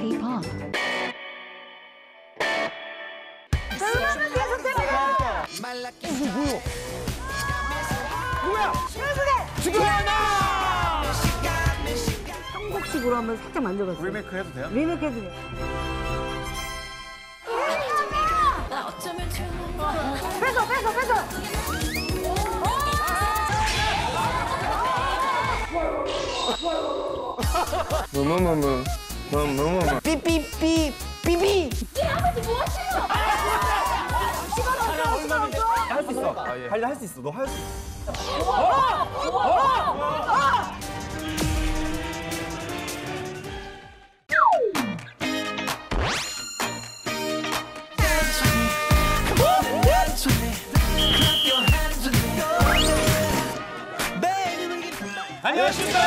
K-pop. 누구야? 주가나! 한국식으로 한번 살짝 만들어봤어요. 리메이크 해도 돼요? 리메이크 해도 돼요. 뺏어! 뭐뭐뭐뭐 삐삐삐 삐삐. 할 수 있어. 관리 할 수 있어. 너 할 수 있어. 안녕하십니까.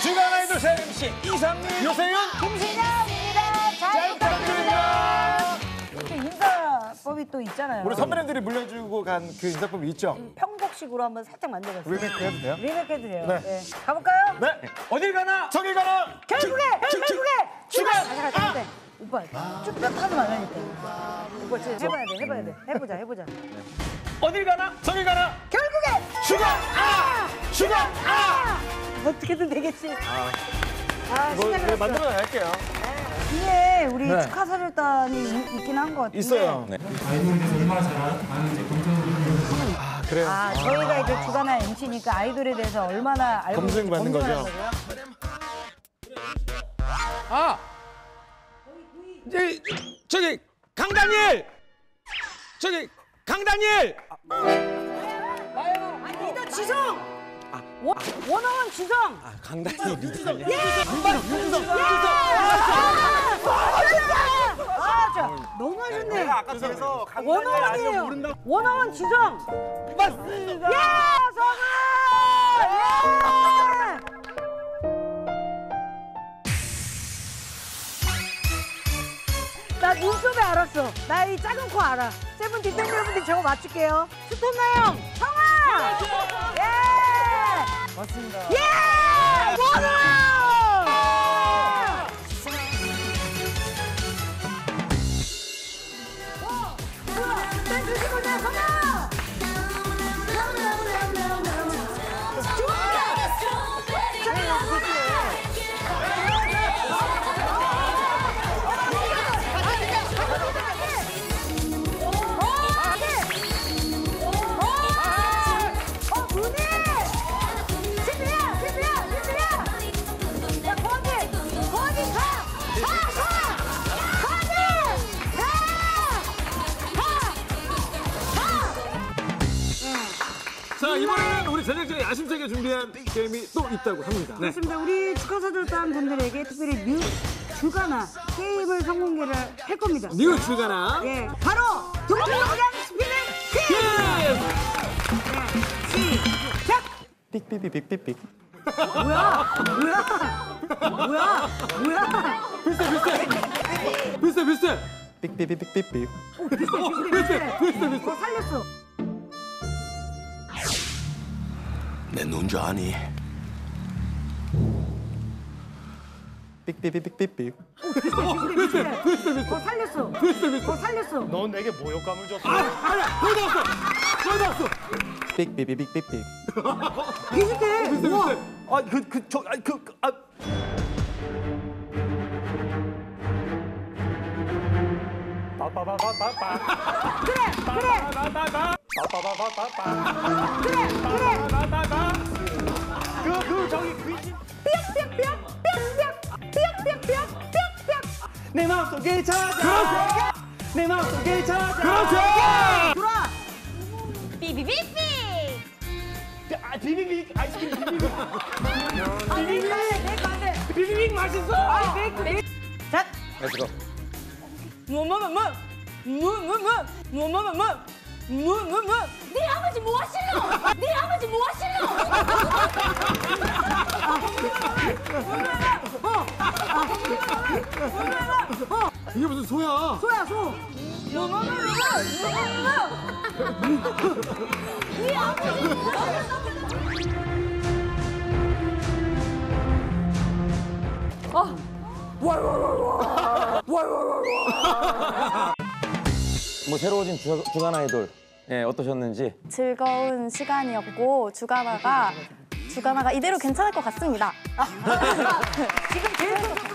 주간 아이돌 새 MC 이상민, 요세윤, 김신영입니다. 잘 부탁드립니다. 이렇게 인사법이 또 있잖아요. 우리 선배님들이 물려주고 간 그 인사법이 있죠? 편곡식으로 한번 살짝 만들어봤어요. 리메이크 해도 돼요? 리메이크 해도 돼요. 네. 네. 가볼까요? 네. 어딜 가나? 저길 가나? 결국에 주간! 아! 오빠 쭉 하면 안 하니까. 오빠 진짜 해봐야 돼. 해보자. 어딜 가나? 저길 가나? 결국에 주간! 주간! 어떻게든 되겠지. 뭐, 신나게 만들어 낼게요. 뒤에 우리 네. 축하 사절단이 있긴 한 것 같은데. 있어요. 네. 아이돌에 대해서 얼마나 잘 아는지 검증을 아, 그래요? 저희가 이제 주간화 MC니까 아이돌에 대해서 얼마나 알고 검증 있는지 받는 거죠. 검증하는 아! 저기 강다니엘! 저기 강다니엘! 리더 지성! 원어원 지성! 강다니엘 리더 아니야? 너무 하셨네. 아까 그래서 원어원이에요. 원어원 지성! 맞습니다. 예! 성우! 예! 나 눈썹에 알았어. 나 이 작은 코 알아. 세븐틴 팬여러분들 저거 맞출게요. 스톤나영 성아! 예! 맞습니다. 예! 원우! 댄스 주시고자 성아! 자, 이번에는 우리 제작진이 야심차게 준비한 게임이 또 있다고 합니다. 네. 그렇습니다. 우리 축하사절단 분들에게 특별히 뉴 주간화 게임을 선공개를 할 겁니다. 뉴 주간화 예, 바로 동물농장 스피닝 퀴즈! 네, 시작! 삑삑삑삑삑. 뭐야? 비슷해. 삑삑삑삑삑. 어, 살렸어. 내 눈자 아니? 삑삑삑삑삑. 살렸어. 살렸어. 넌 내게 모욕감을 줬어. 아니야, 거의 다 왔어. 삑삑삑삑삑. 비슷해. 우와. 내 마음속에 찾아. 내 마음속에 찾아. 돌아. 삐삐삐삐. 비비빅 아이스크림 비비빅. 비비빅 맛있어. 자. Let's go. 네 아버지 뭐 하실러? 네 아버지 뭐 하실러? 이게 무슨 소야? 소야 소. 네 아버지 뭐 하실러? 뭐 새로워진 주간 아이돌 어떠셨는지? 즐거운 시간이었고 주가나가 이대로 괜찮을 것 같습니다.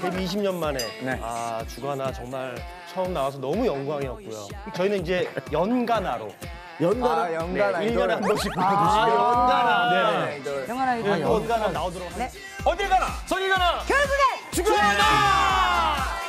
데뷔 20년 만에 네. 주가나 정말 처음 나와서 너무 영광이었고요. 저희는 이제 연가나로 연가나? 연가나 1년에 한 번씩 보여주시면 연가나. 네. 영원 아이돌. 연가나 나오도록 하겠습니다. 어딜 가나? 저기 가나? 결국엔 주간아!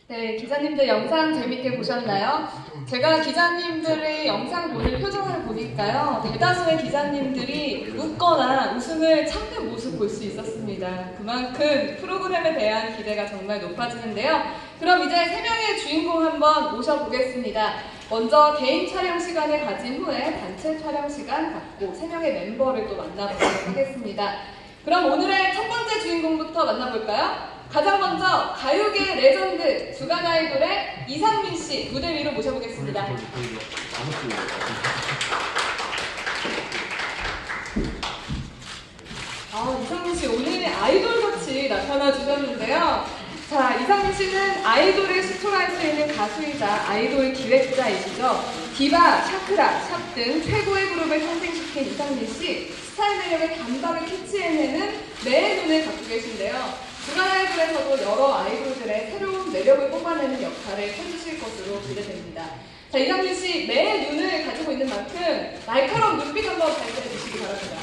네, 기자님들 영상 재밌게 보셨나요? 제가 기자님들의 영상 보는 표정을 보니까요, 대다수의 기자님들이 웃거나 웃음을 참는 모습 볼 수 있었습니다. 그만큼 프로그램에 대한 기대가 정말 높아지는데요. 그럼 이제 3명의 주인공 한번 모셔보겠습니다. 먼저 개인 촬영 시간을 가진 후에 단체 촬영 시간 갖고 3명의 멤버를 또 만나보도록 하겠습니다. 그럼 오늘의 첫 번째 주인공부터 만나볼까요? 가장 먼저 가요계 레전드 주간 아이돌의 이상민 씨 무대 위로 모셔보겠습니다. 이상민 씨 오늘 아이돌같이 나타나 주셨는데요. 자, 이상민 씨는 아이돌을 수출할 수 있는 가수이자 아이돌 기획자이시죠. 디바, 샤크라, 샵 등 최고의 그룹을 탄생시킨 이상민 씨, 스타일 매력의 단박을 캐치해내는 매의 눈을 갖고 계신데요. 주간 아이돌에서도 여러 아이돌들의 새로운 매력을 뽑아내는 역할을 해주실 것으로 기대됩니다. 자, 이상민 씨 매의 눈을 가지고 있는 만큼 날카로운 눈빛 한번 발표해 주시기 바랍니다.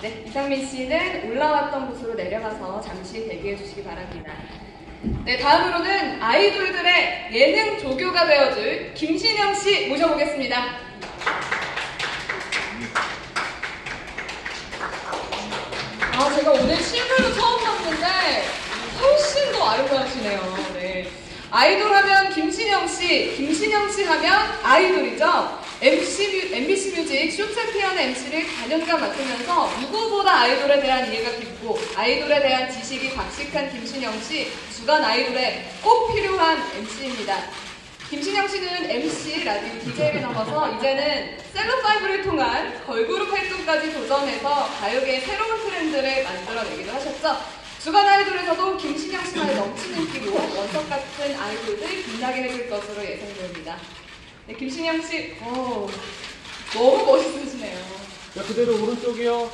네, 이상민 씨는 올라왔던 곳으로 내려가서 잠시 대기해 주시기 바랍니다. 네, 다음으로는 아이돌들의 예능 조교가 되어줄 김신영 씨 모셔보겠습니다. 제가 오늘 실물로 처음 봤는데 훨씬 더 아름다우시네요. 네. 아이돌 하면 김신영 씨 하면 아이돌이죠. MBC 뮤직 쇼챔피언의 MC를 4년간 맡으면서 누구보다 아이돌에 대한 이해가 깊고 아이돌에 대한 지식이 박식한 김신영 씨, 주간 아이돌에 꼭 필요한 MC입니다. 김신영 씨는 MC, 라디오, DJ를 넘어서 이제는 셀럽5를 통한 걸그룹 활동까지 도전해서 가요계의 새로운 트렌드를 만들어내기도 하셨죠. 주간 아이돌에서도 김신영 씨만의 넘치는 끼로 원석 같은 아이돌들 빛나게 해줄 것으로 예상됩니다. 네, 김신영 씨, 너무 멋있으시네요. 자, 그대로 오른쪽이요.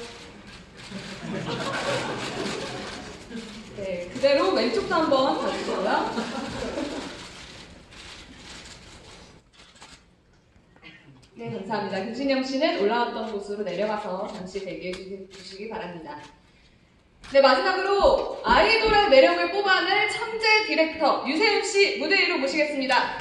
네, 그대로 왼쪽도 한번 봐주시고요. 네, 감사합니다. 김신영 씨는 올라왔던 곳으로 내려가서 잠시 대기해 주시기 바랍니다. 네, 마지막으로 아이돌의 매력을 뽑아낼 천재 디렉터 유세윤 씨 무대 위로 모시겠습니다.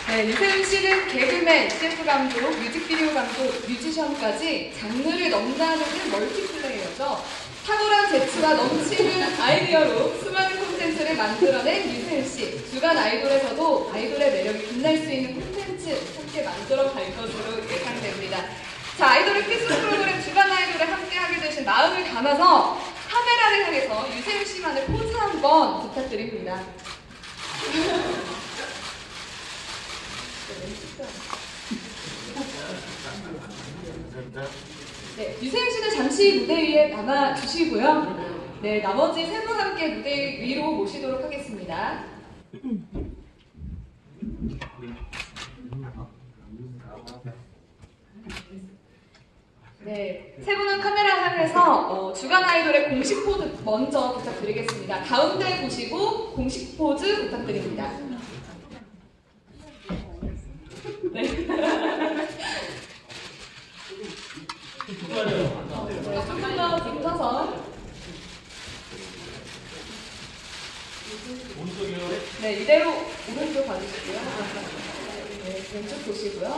네, 유세윤 씨는 개그맨, CF 감독, 뮤직비디오 감독, 뮤지션까지 장르를 넘나드는 멀티플레이어죠. 탁월한 재치와 넘치는 아이디어로 수많은 콘텐츠를 만들어낸 유세윤 씨. 주간 아이돌에서도 아이돌의 매력이 빛날 수 있는 콘텐츠 함께 만들어 갈 것으로 예상됩니다. 자, 아이돌의 필수 프로그램 주간 아이돌에 함께 하게 되신 마음을 담아서 카메라를 향해서 유세윤 씨만의 포즈 한번 부탁드립니다. 네, 유세윤 씨는 잠시 무대 위에 남아 주시고요. 네, 나머지 세 분 함께 무대 위로 모시도록 하겠습니다. 네, 세 분은 카메라 향해서 주간 아이돌의 공식 포즈 먼저 부탁드리겠습니다. 가운데 보시고 공식 포즈 부탁드립니다. 네. 조금 더 붙어서. 네, 이대로 오른쪽 봐주시고요. 네, 왼쪽 보시고요.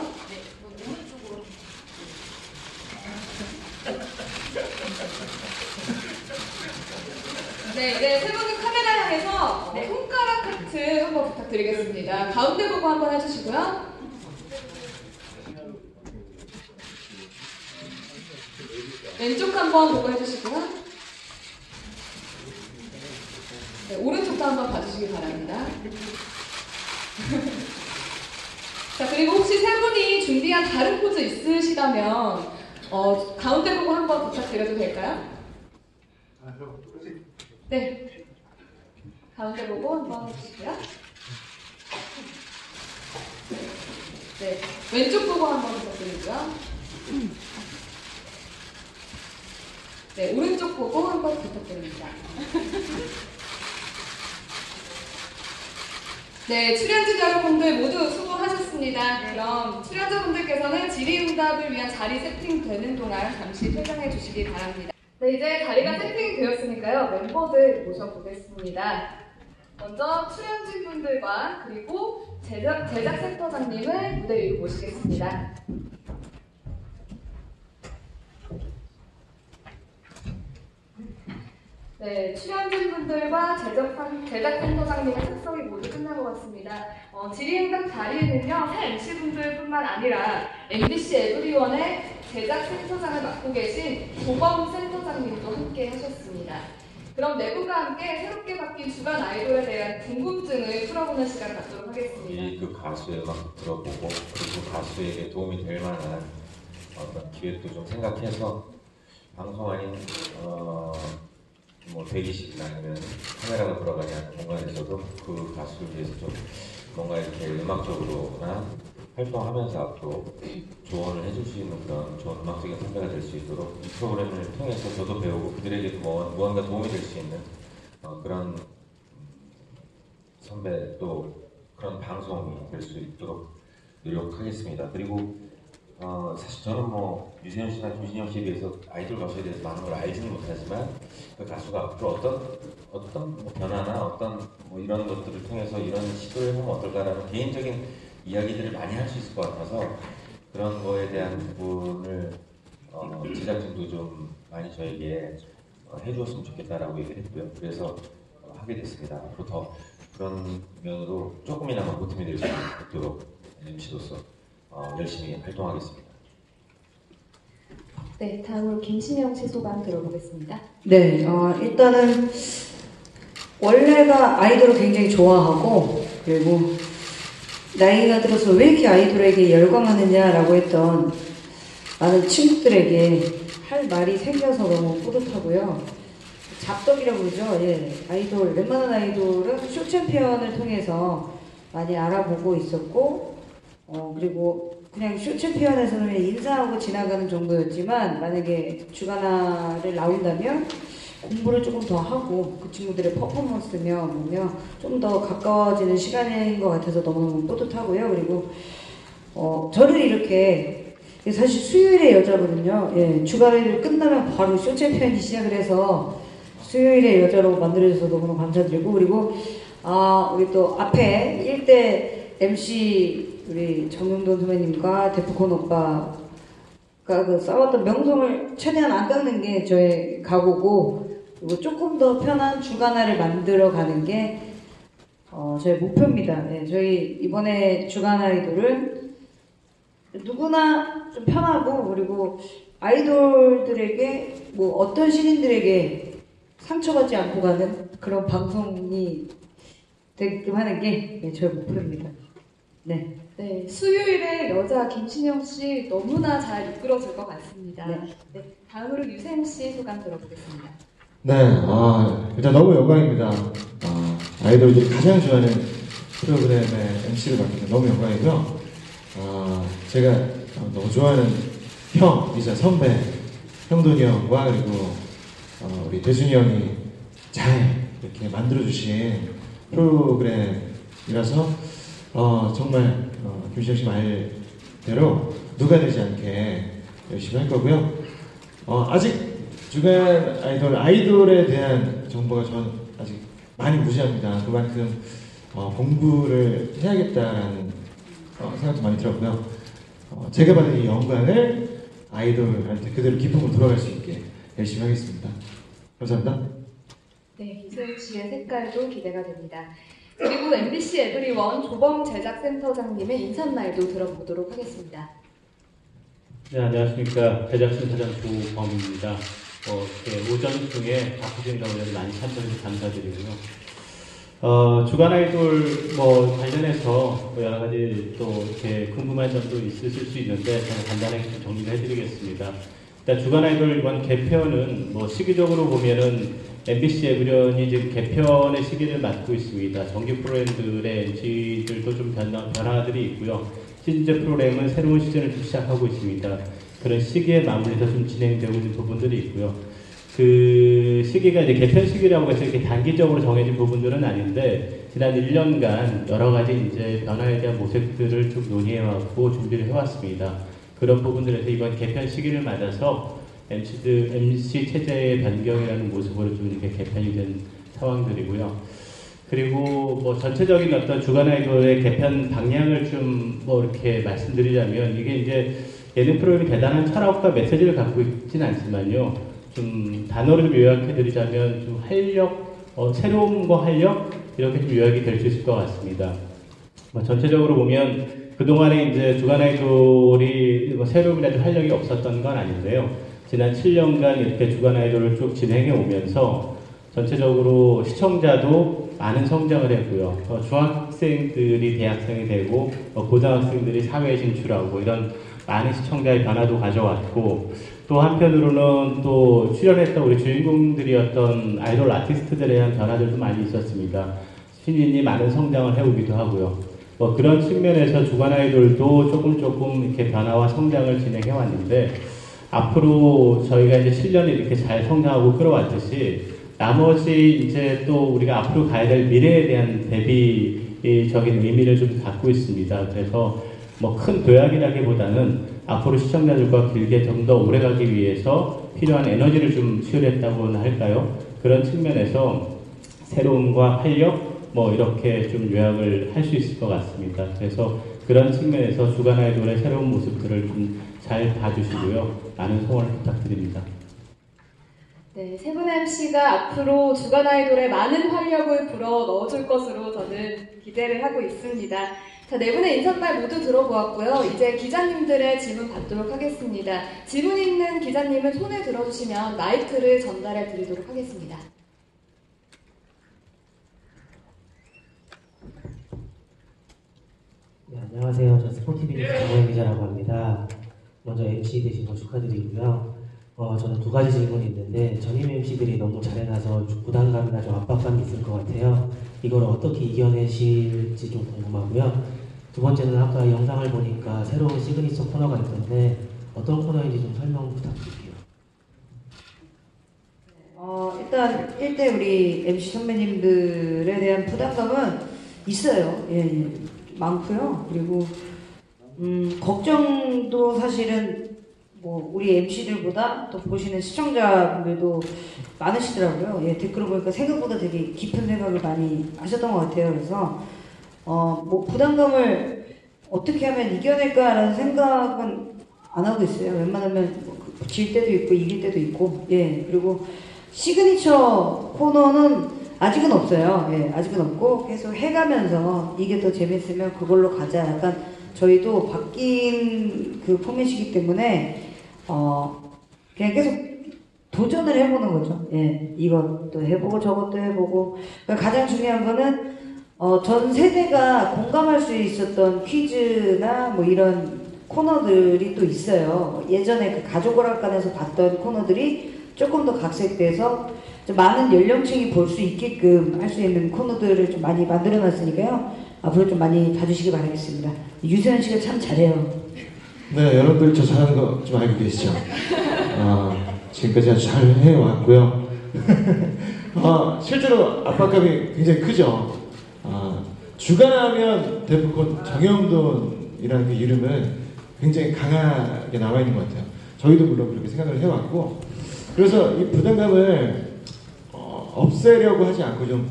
네, 이제 세 분은 카메라 향해서 손가락 하트 한번 부탁드리겠습니다. 가운데 보고 한번 해주시고요. 왼쪽 한번 보고 해주시고요. 네, 오른쪽도 한번 봐주시기 바랍니다. 자, 그리고 혹시 세 분이 준비한 다른 포즈 있으시다면 가운데 보고 한번 부탁드려도 될까요? 네. 가운데 보고 한번 해주시고요. 네. 왼쪽 보고 한번 부탁드리고요. 네. 오른쪽 보고 한번 부탁드립니다. 네, 출연진 여러분들 모두 수고하셨습니다. 그럼 출연자분들께서는 질의응답을 위한 자리 세팅되는 동안 잠시 퇴장해 주시기 바랍니다. 네, 이제 자리가 세팅되었으니까요. 멤버들 모셔보겠습니다. 먼저 출연진분들과 그리고 제작센터장님을 무대 위로 모시겠습니다. 네, 출연진분들과 제작센터장님의 착석이 모두 끝난 것 같습니다. 질의응답 자리에는요, 새 MC분들뿐만 아니라 MBC 에브리원의 제작센터장을 맡고 계신 조범 센터장님도 함께 하셨습니다. 그럼 내부가 함께 새롭게 바뀐 주간 아이돌에 대한 궁금증을 풀어보는 시간을 갖도록 하겠습니다. 그 가수의 음악 들어보고 그리고 가수에게 도움이 될 만한 어떤 기획도 좀 생각해서 방송 아닌 뭐 대기실이나 아니면 카메라가 돌아가지 않는 공간에서도 그 가수를 위해서 좀 뭔가 이렇게 음악적으로나 활동하면서 앞으로 조언을 해줄 수 있는 그런 좋은 음악적인 선배가 될 수 있도록 이 프로그램을 통해서 저도 배우고 그들에게 무언가 도움이 될 수 있는 그런 선배 또 그런 방송이 될 수 있도록 노력하겠습니다. 그리고 사실 저는 뭐 유세윤 씨나 김신영 씨에 대해서 아이돌 가수에 대해서 많은 걸 알지는 못하지만 그 가수가 앞으로 어떤 뭐 변화나 어떤 뭐 이런 것들을 통해서 이런 시도를 해보면 어떨까라는 개인적인 이야기들을 많이 할 수 있을 것 같아서 그런 거에 대한 부분을 제작진도 좀 많이 저에게 해주었으면 좋겠다라고 얘기를 했고요. 그래서 하게 됐습니다. 앞으로 더 그런 면으로 조금이나마 보탬이 될 수 있도록 MC로서 열심히 활동하겠습니다. 네, 다음으로 김신영 씨 소감 들어보겠습니다. 네, 일단은 원래가 아이돌을 굉장히 좋아하고 그리고 나이가 들어서 왜 이렇게 아이돌에게 열광하느냐라고 했던 많은 친구들에게 할 말이 생겨서 너무 뿌듯하고요. 잡덕이라고 그러죠. 예, 아이돌, 웬만한 아이돌은 쇼 챔피언을 통해서 많이 알아보고 있었고 그리고 그냥 쇼 챔피언에서는 인사하고 지나가는 정도였지만 만약에 주간화를 나온다면 공부를 조금 더 하고 그 친구들의 퍼포먼스며 뭐며 좀 더 가까워지는 시간인 것 같아서 너무너무 뿌듯하고요. 그리고 저를 이렇게 사실 수요일의 여자거든요. 예, 주간화를 끝나면 바로 쇼 챔피언이 시작을 해서 수요일의 여자로 만들어줘서 너무너무 감사드리고 그리고 우리 또 앞에 1대 MC 우리 정용돈 선배님과 데프콘 오빠가 그 싸웠던 명성을 최대한 안 깎는 게 저의 각오고 그리고 조금 더 편한 주간화를 만들어가는 게 저의 목표입니다. 네, 저희 이번에 주간 아이돌은 누구나 좀 편하고 그리고 아이돌들에게 뭐 어떤 신인들에게 상처받지 않고 가는 그런 방송이 되게끔 하는 게 저의 목표입니다. 네. 네, 수요일에 여자 김신영 씨 너무나 잘 이끌어줄 것 같습니다. 네, 다음으로 유세윤 씨 소감 들어보겠습니다. 네, 일단 너무 영광입니다. 아이돌들이 가장 좋아하는 프로그램의 MC를 맡게 너무 영광이고요. 제가 너무 좋아하는 형이자 선배 형돈이 형과 그리고 우리 대순이 형이 잘 이렇게 만들어주신 프로그램이라서 정말 김신영 씨 말대로 누가 되지 않게 열심히 할 거고요. 아직 주간 아이돌에 대한 정보가 저는 아직 많이 무시합니다. 그만큼 공부를 해야겠다라는 생각도 많이 들었고요. 제가 받은 이 영광을 아이돌한테 그대로 기쁨으로 돌아갈 수 있게 열심히 하겠습니다. 감사합니다. 네, 이세윤 씨의 색깔도 기대가 됩니다. 그리고 MBC 에브리원 조범 제작센터장님의 인사말도 들어보도록 하겠습니다. 네, 안녕하십니까. 제작센터장 조범입니다. 이렇게 오전 중에 바쁘신 가운데 많이 참석해주셔서 감사드리고요. 주간 아이돌 뭐 관련해서 뭐 여러 가지 또 이렇게 궁금한 점도 있으실 수 있는데 저는 간단하게 좀 정리를 해드리겠습니다. 일단 주간 아이돌 이번 개편은 뭐 시기적으로 보면은 MBC 에브리온이 지금 개편의 시기를 맞고 있습니다. 정규 프로그램들의 MC들도 좀 변화들이 있고요. 시즌제 프로그램은 새로운 시즌을 좀 시작하고 있습니다. 그런 시기에 맞물려서 좀 진행되고 있는 부분들이 있고요. 그 시기가 이제 개편 시기라고 해서 이렇게 단기적으로 정해진 부분들은 아닌데 지난 1년간 여러 가지 이제 변화에 대한 모색들을 좀 논의해왔고 준비를 해왔습니다. 그런 부분들에서 이번 개편 시기를 맞아서 MC 체제의 변경이라는 모습으로 좀 이렇게 개편이 된 상황들이고요. 그리고 뭐 전체적인 어떤 주간 아이돌의 개편 방향을 좀 뭐 이렇게 말씀드리자면 이게 이제 예능 프로그램이 대단한 철학과 메시지를 갖고 있지는 않지만요. 좀 단어로 좀 요약해드리자면 좀 활력, 새로움과 활력 이렇게 좀 요약이 될 수 있을 것 같습니다. 뭐 전체적으로 보면 그동안에 이제 주간 아이돌이 뭐 새로움이라든지 활력이 없었던 건 아닌데요. 지난 7년간 이렇게 주간 아이돌을 쭉 진행해 오면서 전체적으로 시청자도 많은 성장을 했고요. 중학생들이 대학생이 되고 고등학생들이 사회에 진출하고 이런 많은 시청자의 변화도 가져왔고 또 한편으로는 또 출연했던 우리 주인공들이었던 아이돌 아티스트들에 대한 변화들도 많이 있었습니다. 신인이 많은 성장을 해오기도 하고요. 뭐 그런 측면에서 주간 아이돌도 조금 이렇게 변화와 성장을 진행해 왔는데 앞으로 저희가 이제 7년을 이렇게 잘 성장하고 끌어왔듯이 나머지 이제 또 우리가 앞으로 가야 될 미래에 대한 대비적인 의미를 좀 갖고 있습니다. 그래서 뭐 큰 도약이라기보다는 앞으로 시청자들과 길게 좀 더 오래 가기 위해서 필요한 에너지를 좀 수혈했다고나 할까요? 그런 측면에서 새로움과 활력 뭐 이렇게 좀 요약을 할 수 있을 것 같습니다. 그래서 그런 측면에서 주간 아이돌의 새로운 모습들을 좀 잘 봐주시고요. 많은 소원을 부탁드립니다. 네, 세 분의 MC가 앞으로 주간 아이돌에 많은 활력을 불어 넣어줄 것으로 저는 기대를 하고 있습니다. 자, 네 분의 인사말 모두 들어보았고요. 이제 기자님들의 질문 받도록 하겠습니다. 질문 있는 기자님은 손을 들어주시면 마이크를 전달해 드리도록 하겠습니다. 네, 안녕하세요. 저 스포티비 뉴스 정호영 기자라고 합니다. 먼저 MC 되신 거 축하드리고요. 저는 두 가지 질문이 있는데 전임 MC들이 너무 잘해놔서 부담감이나 좀 압박감이 있을 것 같아요. 이걸 어떻게 이겨내실지 좀 궁금하고요. 두 번째는 아까 영상을 보니까 새로운 시그니처 코너가 있던데 어떤 코너인지 좀 설명 부탁드릴게요. 일단 1대 우리 MC 선배님들에 대한 부담감은 있어요. 예, 많고요. 그리고 걱정도 사실은 뭐 우리 MC들보다 또 보시는 시청자분들도 많으시더라고요. 예, 댓글을 보니까 생각보다 되게 깊은 생각을 많이 하셨던 것 같아요. 그래서 뭐 부담감을 어떻게 하면 이겨낼까라는 생각은 안 하고 있어요. 웬만하면 질 때도 있고 이길 때도 있고, 예, 그리고 시그니처 코너는 아직은 없어요. 예, 아직은 없고 계속 해가면서 이게 더 재밌으면 그걸로 가자. 약간 저희도 바뀐 그 포맷이기 때문에 그냥 계속 도전을 해보는 거죠. 예, 이것도 해보고 저것도 해보고. 그러니까 가장 중요한 거는 전 세대가 공감할 수 있었던 퀴즈나 뭐 이런 코너들이 또 있어요. 예전에 그 가족오락관에서 봤던 코너들이 조금 더 각색돼서 좀 많은 연령층이 볼 수 있게끔 할 수 있는 코너들을 좀 많이 만들어놨으니까요. 앞으로 좀 많이 봐주시기 바라겠습니다. 유세현 씨가 참 잘해요. 네, 여러분들 저 잘하는 거 좀 알고 계시죠? 지금까지 아주 잘 해왔고요. 실제로 압박감이 굉장히 크죠. 주간하면 데프콘 정영돈이라는 그 이름은 굉장히 강하게 남아 있는 것 같아요. 저희도 물론 그렇게 생각을 해왔고, 그래서 이 부담감을 없애려고 하지 않고 좀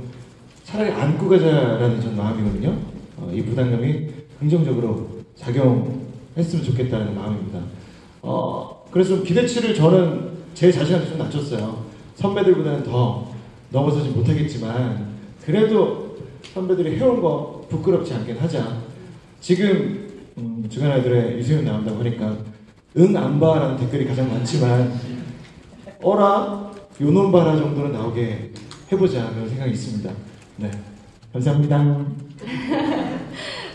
차라리 안고 가자라는 전 마음이거든요. 이 부담감이 긍정적으로 작용했으면 좋겠다는 마음입니다. 그래서 좀 기대치를 저는 제 자신한테 좀 낮췄어요. 선배들보다는 더 넘어서지 못하겠지만 그래도 선배들이 해온 거 부끄럽지 않게 하자. 지금 주간 아이돌에 유세윤 나온다고 하니까 응 안 봐라는 댓글이 가장 많지만 어라 요놈 봐라 정도는 나오게 해보자 그런 생각이 있습니다. 네. 감사합니다.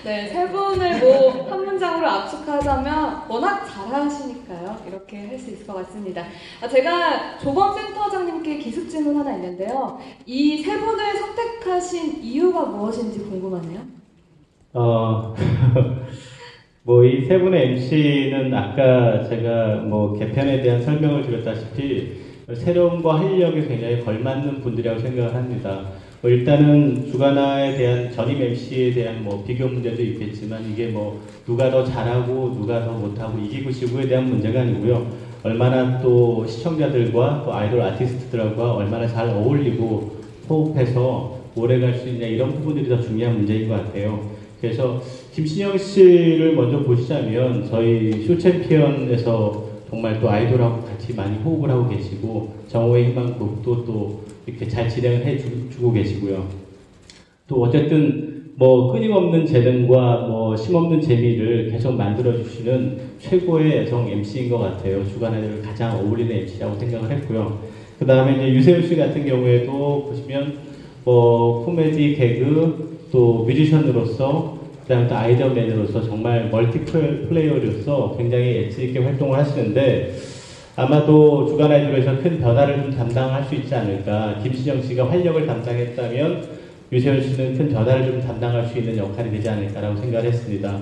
네, 세 분을 뭐 한 문장으로 압축하자면 워낙 잘하시니까요. 이렇게 할 수 있을 것 같습니다. 제가 조범 센터장님께 기습 질문 하나 있는데요. 이 세 분을 선택하신 이유가 무엇인지 궁금하네요. 뭐 이 세 분의 MC는 아까 제가 뭐 개편에 대한 설명을 드렸다시피 새로움과 활력에 굉장히 걸맞는 분들이라고 생각을 합니다. 일단은 주간화에 대한 전임 MC에 대한 뭐 비교 문제도 있겠지만 이게 뭐 누가 더 잘하고 누가 더 못하고 이기고 지고에 대한 문제가 아니고요. 얼마나 또 시청자들과 또 아이돌 아티스트들과 얼마나 잘 어울리고 호흡해서 오래 갈 수 있냐 이런 부분들이 더 중요한 문제인 것 같아요. 그래서 김신영 씨를 먼저 보시자면 저희 쇼챔피언에서 정말 또 아이돌하고 같이 많이 호흡을 하고 계시고 정오의 희망곡도 또 이렇게 잘 진행을 해주고 계시고요. 또 어쨌든 뭐 끊임없는 재능과 뭐 심없는 재미를 계속 만들어주시는 최고의 여성 MC인 것 같아요. 주간 아이돌을 가장 어울리는 MC라고 생각을 했고요. 그 다음에 이제 유세윤 씨 같은 경우에도 보시면 뭐 코미디 개그 또 뮤지션으로서 그다음에 또 아이돌맨으로서 정말 멀티플레이어로서 굉장히 엣지 있게 활동을 하시는데 아마도 주간 아이돌에서 큰 변화를 좀 담당할 수 있지 않을까. 김신영 씨가 활력을 담당했다면 유세윤 씨는 큰 변화를 좀 담당할 수 있는 역할이 되지 않을까라고 생각을 했습니다.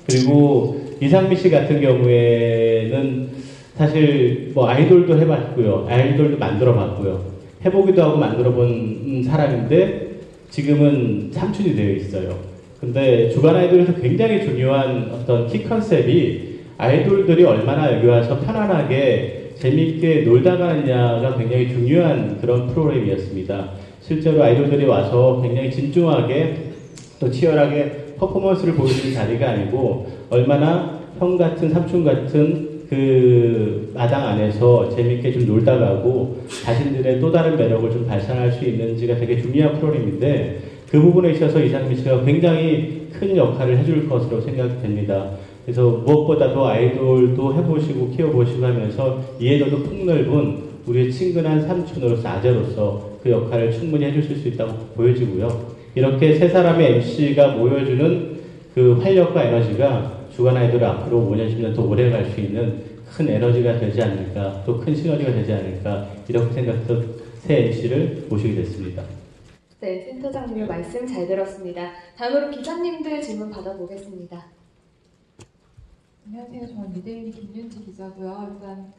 그리고 이상미 씨 같은 경우에는 사실 뭐 아이돌도 해봤고요. 아이돌도 만들어봤고요. 해보기도 하고 만들어본 사람인데 지금은 삼촌이 되어 있어요. 근데 주간 아이돌에서 굉장히 중요한 어떤 키 컨셉이 아이돌들이 얼마나 여기 와서 편안하게 재미있게 놀다 가느냐가 굉장히 중요한 그런 프로그램이었습니다. 실제로 아이돌들이 와서 굉장히 진중하게 또 치열하게 퍼포먼스를 보여주는 자리가 아니고 얼마나 형 같은 삼촌 같은 그 마당 안에서 재미있게 좀 놀다 가고 자신들의 또 다른 매력을 좀 발산할 수 있는지가 되게 중요한 프로그램인데 그 부분에 있어서 이상미 씨가 굉장히 큰 역할을 해줄 것으로 생각이 됩니다. 그래서 무엇보다도 아이돌도 해보시고 키워보시고 하면서 이해도도 폭넓은 우리의 친근한 삼촌으로서 아재로서 그 역할을 충분히 해주실 수 있다고 보여지고요. 이렇게 세 사람의 MC가 모여주는 그 활력과 에너지가 주간 아이돌을 앞으로 5년, 10년 더 오래 갈 수 있는 큰 에너지가 되지 않을까, 또 큰 시너지가 되지 않을까 이렇게 생각해서 새 MC를 모시게 됐습니다. 네, 센터장님의 말씀 잘 들었습니다. 다음으로 기자님들 질문 받아보겠습니다. 안녕하세요. 저는 미데일리 김윤지 기자고요. 일단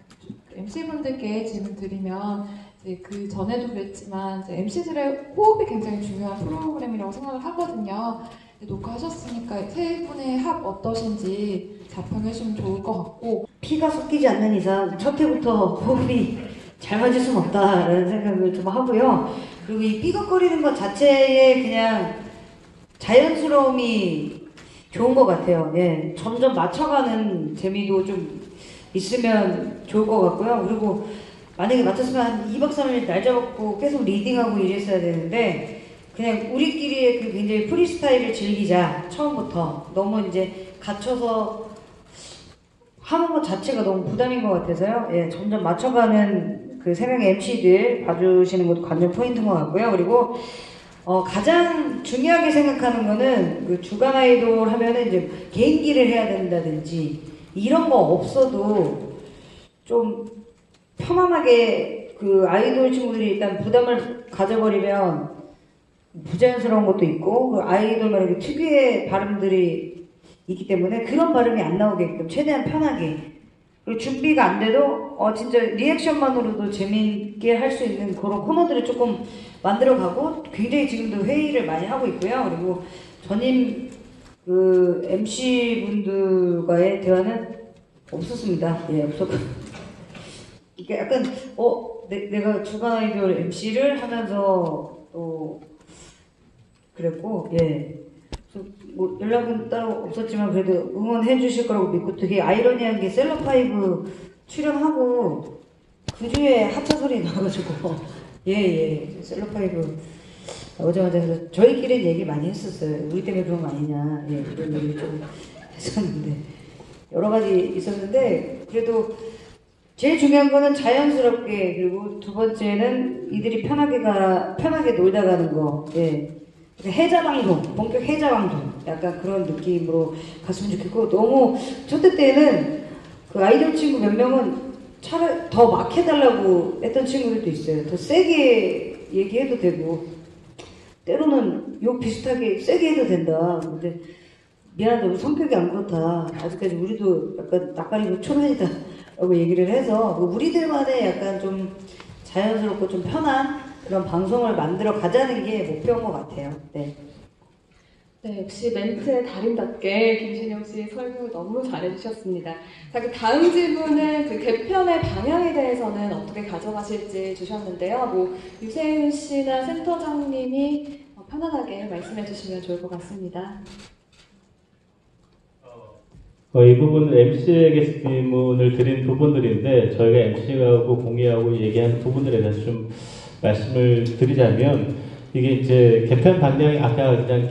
MC분들께 질문 드리면 이제 그 전에도 그랬지만 이제 MC들의 호흡이 굉장히 중요한 프로그램이라고 생각을 하거든요. 녹화하셨으니까 세 분의 합 어떠신지 자평해 주시면 좋을 것 같고 피가 섞이지 않는 이상 첫 해부터 호흡이 잘 맞을 수는 없다라는 생각을 좀 하고요. 그리고 이 삐걱거리는 것 자체에 그냥 자연스러움이 좋은 것 같아요. 예, 점점 맞춰가는 재미도 좀 있으면 좋을 것 같고요. 그리고 만약에 맞췄으면 한 2박 3일 날 잡고 계속 리딩하고 이랬어야 되는데 그냥 우리끼리의 그 굉장히 프리스타일을 즐기자. 처음부터 너무 이제 갇혀서 하는 것 자체가 너무 부담인 것 같아서요. 예, 점점 맞춰가는 그 세 명의 MC들 봐주시는 것도 관전 포인트인 것 같고요. 그리고 가장 중요하게 생각하는 거는 그 주간 아이돌 하면은 이제 개인기를 해야 된다든지 이런 거 없어도 좀 편안하게 그 아이돌 친구들이 일단 부담을 가져버리면 부자연스러운 것도 있고 그 아이돌만의 특유의 발음들이 있기 때문에 그런 발음이 안 나오게끔 최대한 편하게 그리고 준비가 안 돼도 진짜 리액션만으로도 재미있게 할 수 있는 그런 코너들을 조금 만들어가고 굉장히 지금도 회의를 많이 하고 있고요. 그리고 전임 그 MC 분들과의 대화는 없었습니다. 예, 없었고 이게 약간 내가 주간 아이돌 MC를 하면서 또 그랬고 예. 뭐 연락은 따로 없었지만 그래도 응원해 주실 거라고 믿고 되게 아이러니한 게 셀럽파이브 출연하고 그 주에 하차 소리 나가지고 예 셀럽파이브 나오자마자 그래서 저희끼리는 얘기 많이 했었어요. 우리 때문에 그런 거 아니냐 예 그런 얘기 좀 했었는데 여러 가지 있었는데 그래도 제일 중요한 거는 자연스럽게 그리고 두 번째는 이들이 편하게 놀다 가는 거 예. 해자 방송, 본격 해자 방송 약간 그런 느낌으로 갔으면 좋겠고 너무 초대 때는 그 아이돌 친구 몇 명은 차라리 더 막 해달라고 했던 친구들도 있어요. 더 세게 얘기해도 되고 때로는 욕 비슷하게 세게 해도 된다. 근데 미안하다, 우리 성격이 안 그렇다. 아직까지 우리도 약간 낯가리고 초라이다 라고 얘기를 해서 우리들만의 약간 좀 자연스럽고 좀 편한 그런 방송을 만들어 가자는 게 목표인 것 같아요. 네. 네, 역시 멘트의 달인답게 김신영 씨 설명을 너무 잘해주셨습니다. 자, 그 다음 질문은 그 개편의 방향에 대해서는 어떻게 가져가실지 주셨는데요. 뭐 유세윤 씨나 센터장님이 편안하게 말씀해 주시면 좋을 것 같습니다. 이 부분은 MC에게 질문을 드린 부분들인데 저희가 MC하고 공유하고 얘기한 부분들에 대해서 좀 말씀을 드리자면 이게 이제 개편 방향이 아까 그냥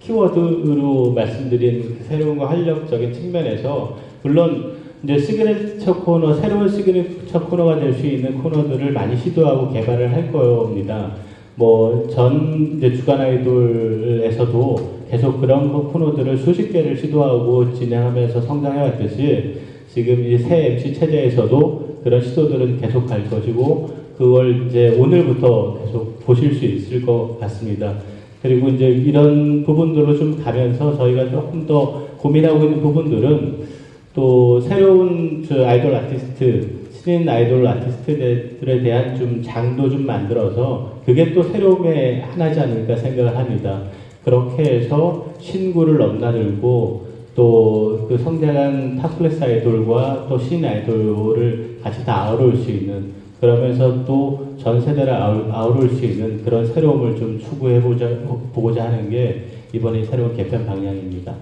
키워드로 말씀드린 새로운과 활력적인 측면에서 물론 이제 시그니처 코너, 새로운 시그니처 코너가 될 수 있는 코너들을 많이 시도하고 개발을 할 겁니다. 뭐 전 이제 주간 아이돌에서도 계속 그런 코너들을 수십 개를 시도하고 진행하면서 성장해 왔듯이 지금 이 새 MC 체제에서도 그런 시도들은 계속 갈 것이고 그걸 이제 오늘부터 계속 보실 수 있을 것 같습니다. 그리고 이제 이런 부분들로 좀 가면서 저희가 조금 더 고민하고 있는 부분들은 또 새로운 아이돌 아티스트, 신인 아이돌 아티스트들에 대한 좀 장도 좀 만들어서 그게 또 새로움의 하나지 않을까 생각을 합니다. 그렇게 해서 신구를 넘나들고 또 그 성장한 탑클래스 아이돌과 또 신인 아이돌을 같이 다 아우를 수 있는 그러면서 또 전 세대를 아우를 수 있는 그런 새로움을 좀 추구해보고자 하는 게 이번에 새로운 개편 방향입니다.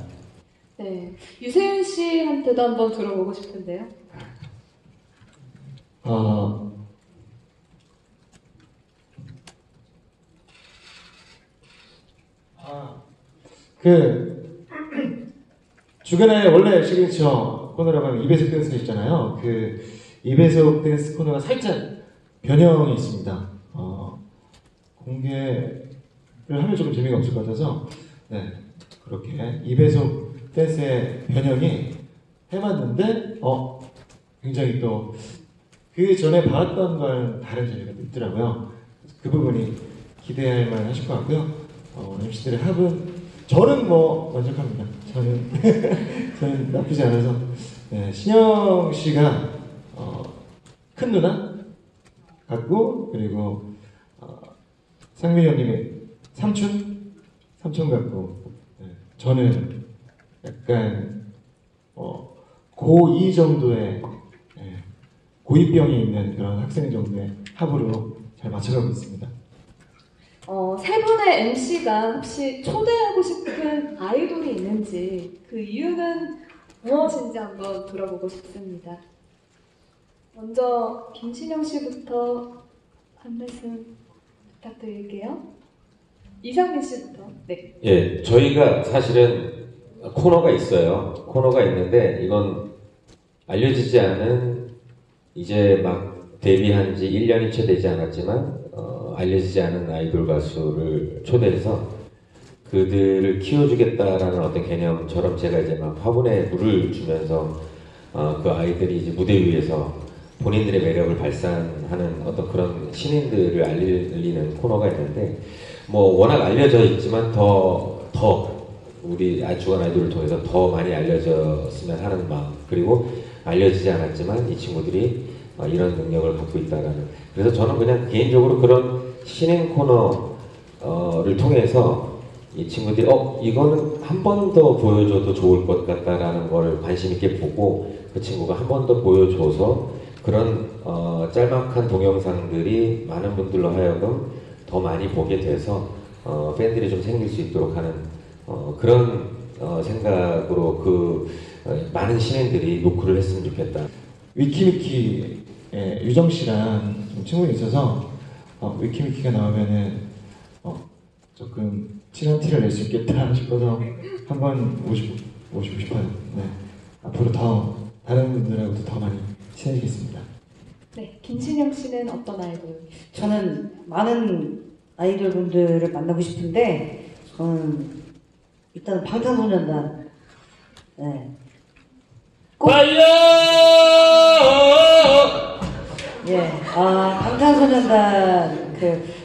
네, 유세윤 씨한테도 한번 들어보고 싶은데요. 주간에 원래 시그니처 코너라고 하면 이배속 댄스가 있잖아요. 그 이배속 댄스 코너가 살짝 변형이 있습니다. 공개를 하면 조금 재미가 없을 것 같아서 네, 그렇게 이배속 댄스의 변형이 해봤는데 굉장히 또 그 전에 봐왔던 거랑 다른 재미가 있더라고요. 그 부분이 기대할 만하실 것 같고요. MC들의 합은 저는 뭐 만족합니다. 저는 나쁘지 않아서 네, 신영 씨가 큰 누나 같고 그리고 상민이 형님의 삼촌 같고 네, 저는 약간 고2 정도의 고입병이 있는 그런 학생 정도의 합으로 잘 맞춰가고 있습니다. 세 분의 MC가 혹시 초대하고 싶은 아이돌이 있는지 그 이유는 무엇인지 한번 들어보고 싶습니다. 먼저 김신영 씨부터 한 말씀 부탁드릴게요. 이상민 씨부터. 네. 예, 저희가 사실은 코너가 있어요. 코너가 있는데 이건 알려지지 않은 이제 막 데뷔한 지 1년이 채 되지 않았지만 알려지지 않은 아이돌 가수를 초대해서 그들을 키워주겠다라는 어떤 개념처럼 제가 이제 막 화분에 물을 주면서 그 아이들이 이제 무대 위에서 본인들의 매력을 발산하는 어떤 그런 신인들을 알리는 코너가 있는데 뭐 워낙 알려져 있지만 더 우리 주간 아이돌을 통해서 더 많이 알려졌으면 하는 마음 그리고 알려지지 않았지만 이 친구들이 이런 능력을 갖고 있다라는 그래서 저는 그냥 개인적으로 그런 신인 코너를 통해서 이 친구들이 이거는 한 번 더 보여줘도 좋을 것 같다라는 걸 관심 있게 보고 그 친구가 한 번 더 보여줘서 그런 짤막한 동영상들이 많은 분들로 하여금 더 많이 보게 돼서 팬들이 좀 생길 수 있도록 하는 그런 생각으로 그 많은 신인들이 노크를 했으면 좋겠다. 위키미키의 유정 씨랑 좀 친분이 있어서 위키미키가 나오면은 조금 친한 티를 낼 수 있겠다 싶어서 한번 오시고 싶어요. 네. 앞으로 더 다른 분들하고도 더 많이 친해지겠습니다. 네, 김신영 씨는 어떤 아이돌? 저는 많은 아이돌 분들을 만나고 싶은데 일단 방탄소년단. 네. 파이어! 예, 방탄소년단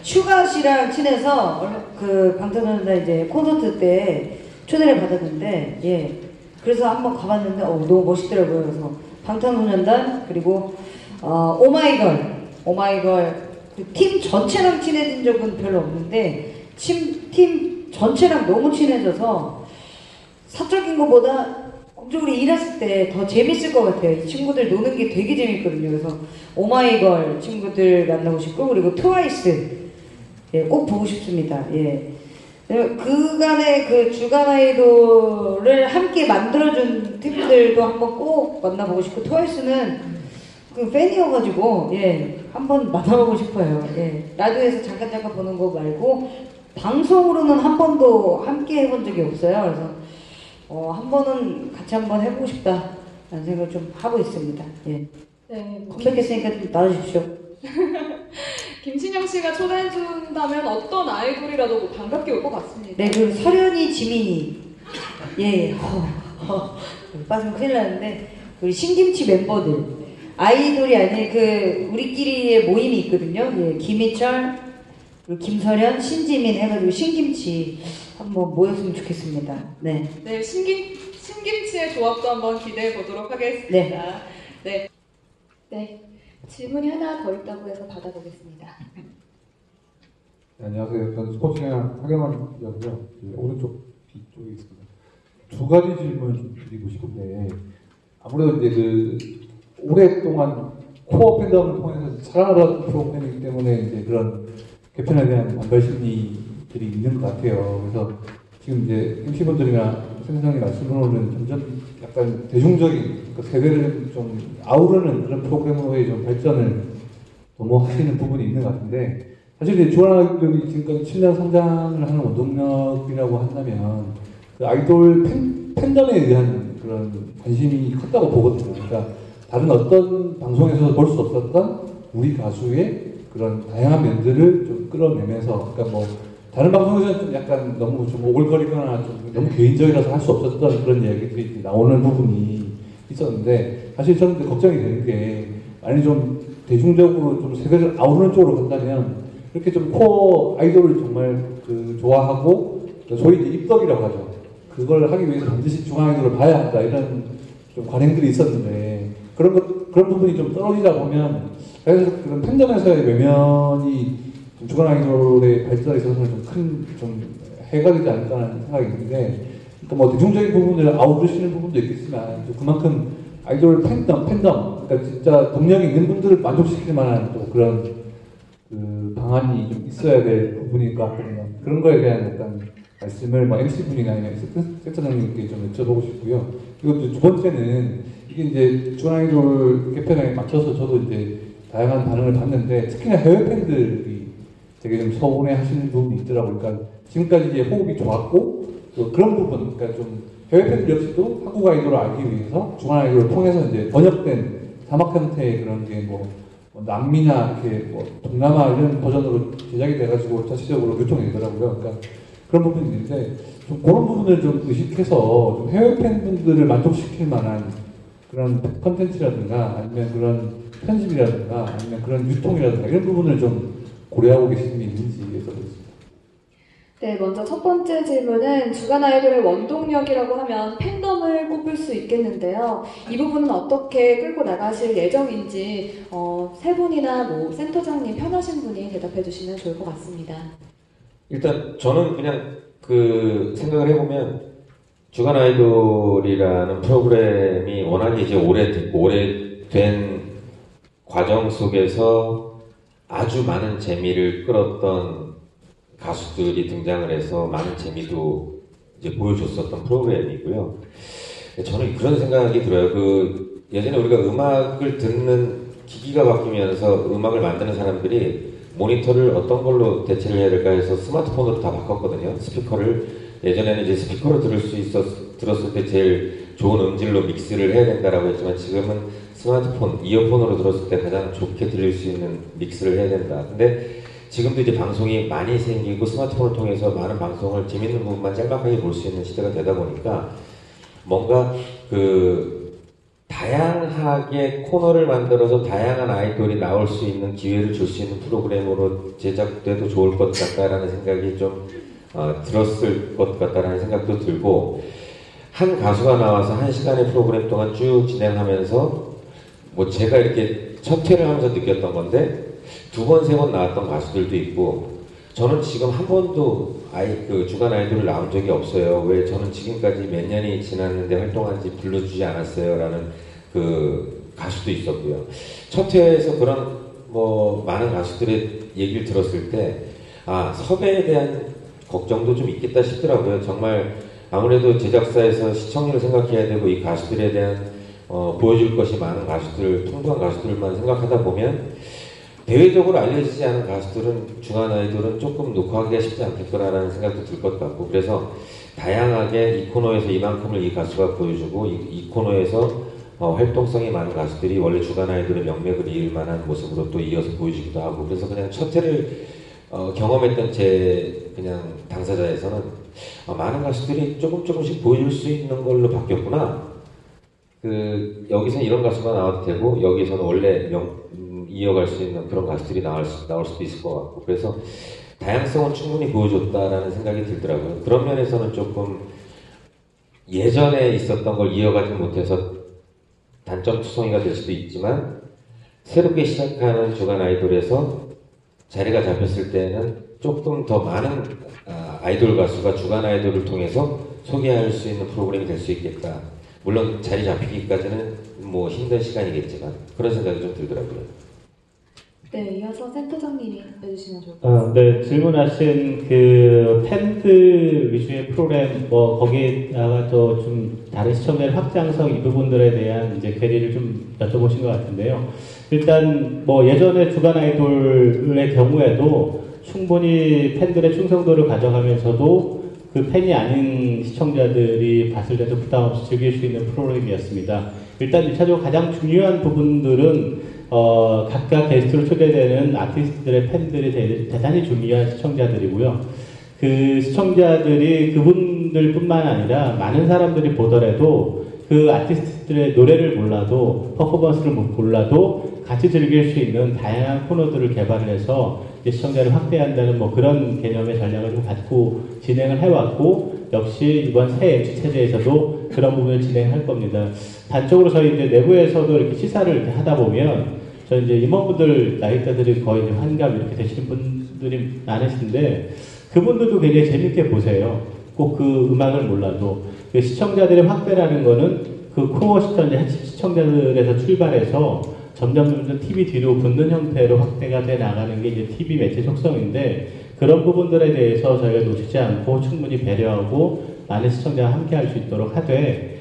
슈가 씨랑 친해서 그 방탄소년단 이제 콘서트 때 초대를 받았는데, 예, 그래서 한번 가봤는데 너무 멋있더라고요. 그래서 방탄소년단 그리고 오마이걸 그 팀 전체랑 친해진 적은 별로 없는데 팀 전체랑 너무 친해져서 사적인 것보다 공적으로 일했을 때 더 재밌을 것 같아요. 이 친구들 노는 게 되게 재밌거든요. 그래서 오마이걸 친구들 만나고 싶고, 그리고 트와이스, 예, 꼭 보고 싶습니다. 예. 그간의 그 주간 아이돌을 함께 만들어준 팀들도 한번 꼭 만나보고 싶고, 트와이스는 그 팬이어가지고, 예, 한번 만나보고 싶어요. 예. 라디오에서 잠깐 보는 거 말고 방송으로는 한 번도 함께 해본 적이 없어요. 그래서 한 번은 같이 한번 해보고 싶다라는 생각을 좀 하고 있습니다. 예. 네. 컴백했으니까 좀 나와주십시오. 김신영 씨가 초대해준다면 어떤 아이돌이라도 반갑게 올 것 같습니다. 네, 그리고 설현이, 지민이. 예, 빠지면 큰일 나는데, 우리 신김치 멤버들. 아이돌이 아닌 우리끼리의 모임이 있거든요. 예, 김희철, 그리고 김설현, 신지민 해가지고 신김치 한번 모였으면 좋겠습니다. 네. 네, 신김치의 조합도 한번 기대해 보도록 하겠습니다. 네. 네. 질문이 하나 더 있다고 해서 받아보겠습니다. 네, 안녕하세요. 저는 스포츠계양 하경환이고요. 오른쪽 뒤쪽에 있습니다. 두 가지 질문을 좀 드리고 싶은데, 아무래도 이제 오랫동안 코어 팬덤을 통해서 사랑을 프로그램이기 때문에 이제 그런 개편에 대한 반발 심리들이 있는 것 같아요. 그래서 지금 이제 MC분들이나 센터장님 말씀으로는 점점 약간 대중적인 세대를 좀 아우르는 그런 프로그램으로의 좀 발전을 도모하시는 부분이 있는 것 같은데, 사실 이제 주간 아이돌이 지금까지 7년 성장을 하는 원동력이라고 한다면 그 아이돌 팬덤에 대한 그런 관심이 컸다고 보거든요. 그러니까 다른 어떤 방송에서도 볼 수 없었던 우리 가수의 그런 다양한 면들을 좀 끌어내면서, 그러니까 뭐 다른 방송에서는 좀 약간 너무 좀 오글거리거나 좀 너무 개인적이라서 할 수 없었던 그런 이야기들이 나오는 부분이 있었는데, 사실 저는 걱정이 되는 게 만약에 좀 대중적으로 좀 세대를 아우르는 쪽으로 간다면 이렇게 좀 코어 아이돌을 정말 좋아하고 소위 이제 입덕이라고 하죠. 그걸 하기 위해서 반드시 중앙 아이돌을 봐야 한다 이런 좀 관행들이 있었는데, 그런 부분이 좀 떨어지다 보면 그래서 그런 팬덤에서의 외면이 주간 아이돌의 발전에 있어서는 좀 큰 해가 되지 않을까라는 생각이 있는데, 그러니까 뭐 대중적인 부분을 아우르시는 부분도 있겠지만 그만큼 아이돌 팬덤, 그러니까 진짜 동력이 있는 분들을 만족시킬 만한 또 그런 방안이 좀 있어야 될 부분일 것 같거든요. 그런 거에 대한 약간 말씀을 뭐 MC분이나 아니면 센터장님께 좀 여쭤보고 싶고요. 그리고 두 번째는 이게 이제 주간 아이돌 개편에 맞춰서 저도 이제 다양한 반응을 봤는데, 특히나 해외 팬들이 되게 좀 서운해 하시는 부분이 있더라고요. 그러니까 지금까지 이제 호흡이 좋았고, 또 그런 부분, 그러니까 좀 해외 팬들 역시도 한국 아이돌을 알기 위해서 주간 아이돌을 통해서 이제 번역된 자막 형태의 그런 게 뭐 남미나 이렇게 뭐 동남아 이런 버전으로 제작이 돼가지고 자체적으로 유통이 되더라고요. 그러니까 그런 부분이 있는데, 좀 그런 부분을 좀 의식해서 좀 해외 팬분들을 만족시킬 만한 그런 컨텐츠라든가 아니면 그런 편집이라든가 아니면 그런 유통이라든가 이런 부분을 좀 고려하고 계시는 게 있는지 여쭤보겠습니다. 네, 먼저 첫 번째 질문은 주간 아이돌의 원동력이라고 하면 팬덤을 꼽을 수 있겠는데요. 이 부분은 어떻게 끌고 나가실 예정인지 세 분이나 뭐 센터장님 편하신 분이 대답해 주시면 좋을 것 같습니다. 일단 저는 그냥 생각을 해보면 주간 아이돌이라는 프로그램이 워낙에 이제 오래된 과정 속에서 아주 많은 재미를 끌었던 가수들이 등장을 해서 많은 재미도 이제 보여줬었던 프로그램이고요. 저는 그런 생각이 들어요. 예전에 우리가 음악을 듣는 기기가 바뀌면서 음악을 만드는 사람들이 모니터를 어떤 걸로 대체를 해야 될까 해서 스마트폰으로 다 바꿨거든요. 스피커를 예전에는 이제 스피커로 들었을 때 제일 좋은 음질로 믹스를 해야 된다라고 했지만 지금은 스마트폰, 이어폰으로 들었을 때 가장 좋게 들릴 수 있는 믹스를 해야 된다. 근데 지금도 이제 방송이 많이 생기고 스마트폰을 통해서 많은 방송을 재밌는 부분만 짤막하게 볼 수 있는 시대가 되다 보니까 뭔가 다양하게 코너를 만들어서 다양한 아이돌이 나올 수 있는 기회를 줄 수 있는 프로그램으로 제작돼도 좋을 것 같다라는 생각이 좀 들었을 것 같다라는 생각도 들고, 한 가수가 나와서 1시간의 프로그램 동안 쭉 진행하면서 뭐 제가 이렇게 첫 회를 하면서 느꼈던 건데 2번, 3번 나왔던 가수들도 있고, 저는 지금 한 번도 주간 아이돌을 나온 적이 없어요. 왜 저는 지금까지 몇 년이 지났는데 활동한지 불러주지 않았어요? 라는 가수도 있었고요. 첫 회에서 그런 많은 가수들의 얘기를 들었을 때, 섭외에 대한 걱정도 좀 있겠다 싶더라고요. 정말 아무래도 제작사에서 시청률을 생각해야 되고, 이 가수들에 대한 보여줄 것이 많은 가수들, 풍부한 가수들만 생각하다 보면 대외적으로 알려지지 않은 가수들은, 주간 아이돌은 조금 녹화하기가 쉽지 않겠구나라는 생각도 들 것 같고, 그래서 다양하게 이 코너에서 이만큼을 이 가수가 보여주고, 이 코너에서 활동성이 많은 가수들이 원래 주간 아이돌의 명맥을 이을 만한 모습으로 또 이어서 보여주기도 하고, 그래서 그냥 첫 회를 경험했던 그냥 당사자에서는 많은 가수들이 조금씩 보여줄 수 있는 걸로 바뀌었구나. 여기서는 이런 가수가 나와도 되고, 여기서는 원래 이어갈 수 있는 그런 가수들이 나올 수도 있을 것 같고, 그래서 다양성은 충분히 보여줬다라는 생각이 들더라고요. 그런 면에서는 조금 예전에 있었던 걸 이어가지 못해서 단점 투성이가 될 수도 있지만, 새롭게 시작하는 주간 아이돌에서 자리가 잡혔을 때는 조금 더 많은 아이돌 가수가 주간 아이돌을 통해서 소개할 수 있는 프로그램이 될 수 있겠다. 물론 자리 잡히기까지는 힘든 시간이겠지만, 그런 생각이 좀 들더라고요. 네, 이어서 센터장님이 해주시면 좋을 것 같습니다. 네, 질문하신 팬들 위주의 프로그램, 거기에다가 또 좀 다른 시청자의 확장성 이 부분들에 대한 이제 퀘리를 좀 여쭤보신 것 같은데요. 일단 예전에 주간 아이돌의 경우에도 충분히 팬들의 충성도를 가져가면서도 그 팬이 아닌 시청자들이 봤을 때도 부담 없이 즐길 수 있는 프로그램이었습니다. 일단 1차적으로 가장 중요한 부분들은 각각 게스트로 초대되는 아티스트들의 팬들이 대단히 중요한 시청자들이고요. 그 시청자들이 그분들뿐만 아니라 많은 사람들이 보더라도 그 아티스트들의 노래를 몰라도, 퍼포먼스를 몰라도 같이 즐길 수 있는 다양한 코너들을 개발을 해서 시청자를 확대한다는 그런 개념의 전략을 좀 갖고 진행을 해왔고, 역시 이번 새 MC 체제에서도 그런 부분을 진행할 겁니다. 단적으로 저희 이제 내부에서도 이렇게 시사를 이렇게 하다 보면, 저희 이제 임원분들 나이대들이 거의 이제 환갑 이렇게 되시는 분들이 많으신데, 그분들도 굉장히 재밌게 보세요. 꼭 그 음악을 몰라도. 그 시청자들의 확대라는 거는 그 코어 시청자들에서 출발해서 점점 TV 뒤로 붙는 형태로 확대가 돼 나가는 게 이제 TV 매체 속성인데, 그런 부분들에 대해서 저희가 놓치지 않고 충분히 배려하고 많은 시청자와 함께 할 수 있도록 하되,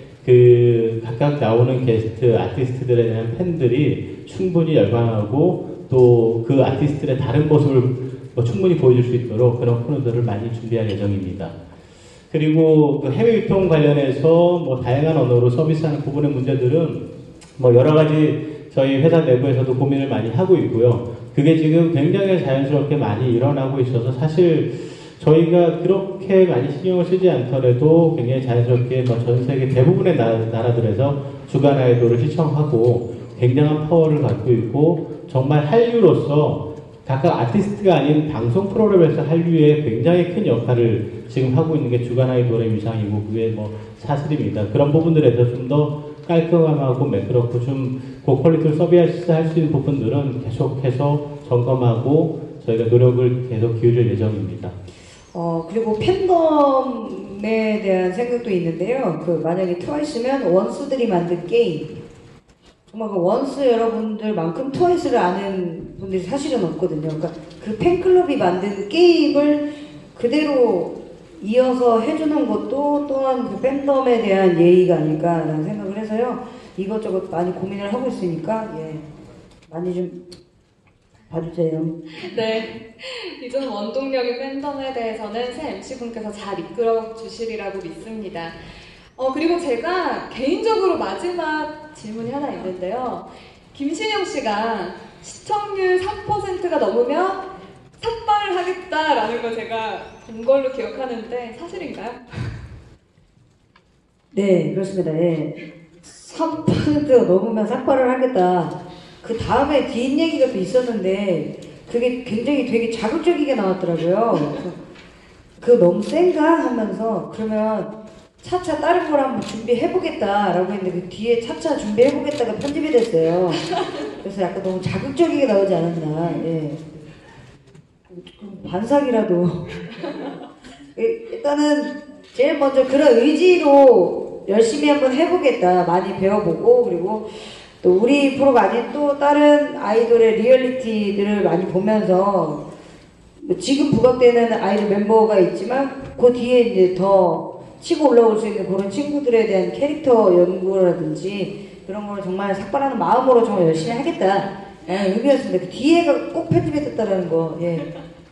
각각 나오는 게스트, 아티스트들에 대한 팬들이 충분히 열광하고 또 그 아티스트의 다른 모습을 충분히 보여줄 수 있도록 그런 코너들을 많이 준비할 예정입니다. 그리고 해외 유통 관련해서 다양한 언어로 서비스하는 부분의 문제들은 여러 가지 저희 회사 내부에서도 고민을 많이 하고 있고요. 그게 지금 굉장히 자연스럽게 많이 일어나고 있어서 사실 저희가 그렇게 많이 신경을 쓰지 않더라도 굉장히 자연스럽게 전 세계 대부분의 나라들에서 주간 아이돌을 시청하고 굉장한 파워를 갖고 있고, 정말 한류로서 각각 아티스트가 아닌 방송 프로그램에서 한류에 굉장히 큰 역할을 지금 하고 있는 게 주간 아이돌의 위상이고, 그게 사실입니다. 그런 부분들에서 좀 더 깔끔하고 매끄럽고 좀 고퀄리티를 서비스할 수 있는 부분들은 계속해서 점검하고 저희가 노력을 계속 기울일 예정입니다. 그리고 팬덤에 대한 생각도 있는데요. 만약에 트와이스면 원수들이 만든 게임, 정말 원수 여러분들만큼 트와이스를 아는 분들이 사실은 없거든요. 그러니까 그 팬클럽이 만든 게임을 그대로 이어서 해주는 것도 또한 그 팬덤에 대한 예의가 아닐까라는 생각을 해서요. 이것저것 많이 고민을 하고 있으니까 많이 좀 봐주세요. 네, 이전 원동력의 팬덤에 대해서는 새 MC분께서 잘 이끌어 주시리라고 믿습니다. 그리고 제가 개인적으로 마지막 질문이 하나 있는데요. 김신영 씨가 시청률 3%가 넘으면 삭발을 하겠다라는 걸 제가 본 걸로 기억하는데 사실인가요? 네, 그렇습니다. 예. 3% 넘으면 삭발을 하겠다. 그 다음에 뒷얘기가 또 있었는데 그게 굉장히 되게 자극적이게 나왔더라고요. 그래서 그거 너무 센가 하면서 그러면 차차 다른 걸 한번 준비해보겠다라고 했는데 그 뒤에 차차 준비해보겠다가 편집이 됐어요. 그래서 약간 너무 자극적이게 나오지 않았나. 예. 반삭이라도 일단은 제일 먼저 그런 의지로 열심히 한번 해보겠다. 많이 배워보고 그리고 또 우리 프로가 아닌 또 다른 아이돌의 리얼리티들을 많이 보면서 지금 부각되는 아이돌 멤버가 있지만 그 뒤에 이제 더 치고 올라올 수 있는 그런 친구들에 대한 캐릭터 연구라든지 그런 걸 정말 삭발하는 마음으로 정말 열심히 하겠다 의미였습니다. 그 뒤에가 꼭 편집이 됐다라는 거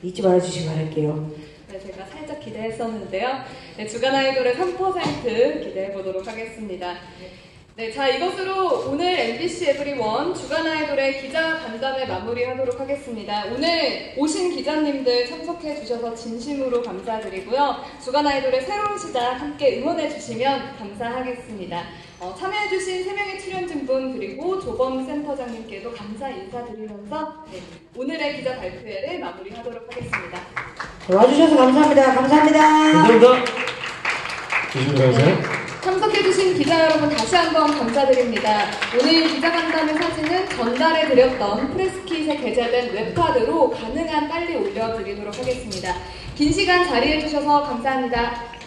잊지 말아주시기 바랄게요. 네, 제가 살짝 기대했었는데요. 네, 주간 아이돌의 3% 기대해 보도록 하겠습니다. 네, 자 이것으로 오늘 MBC 에브리원 주간 아이돌의 기자 간담회 마무리하도록 하겠습니다. 오늘 오신 기자님들 참석해 주셔서 진심으로 감사드리고요. 주간 아이돌의 새로운 시작 함께 응원해 주시면 감사하겠습니다. 참여해 주신 3명의 출연진분 그리고 조범 센터장님께도 감사 인사드리면서 오늘의 기자 발표회를 마무리하도록 하겠습니다. 와주셔서 감사합니다. 감사합니다. 감사합니다. 조심히 가세요. 참석해주신 기자 여러분 다시 한번 감사드립니다. 오늘 기자간담회 사진은 전달해 드렸던 프레스킷에 게재된 웹카드로 가능한 빨리 올려드리도록 하겠습니다. 긴 시간 자리해주셔서 감사합니다.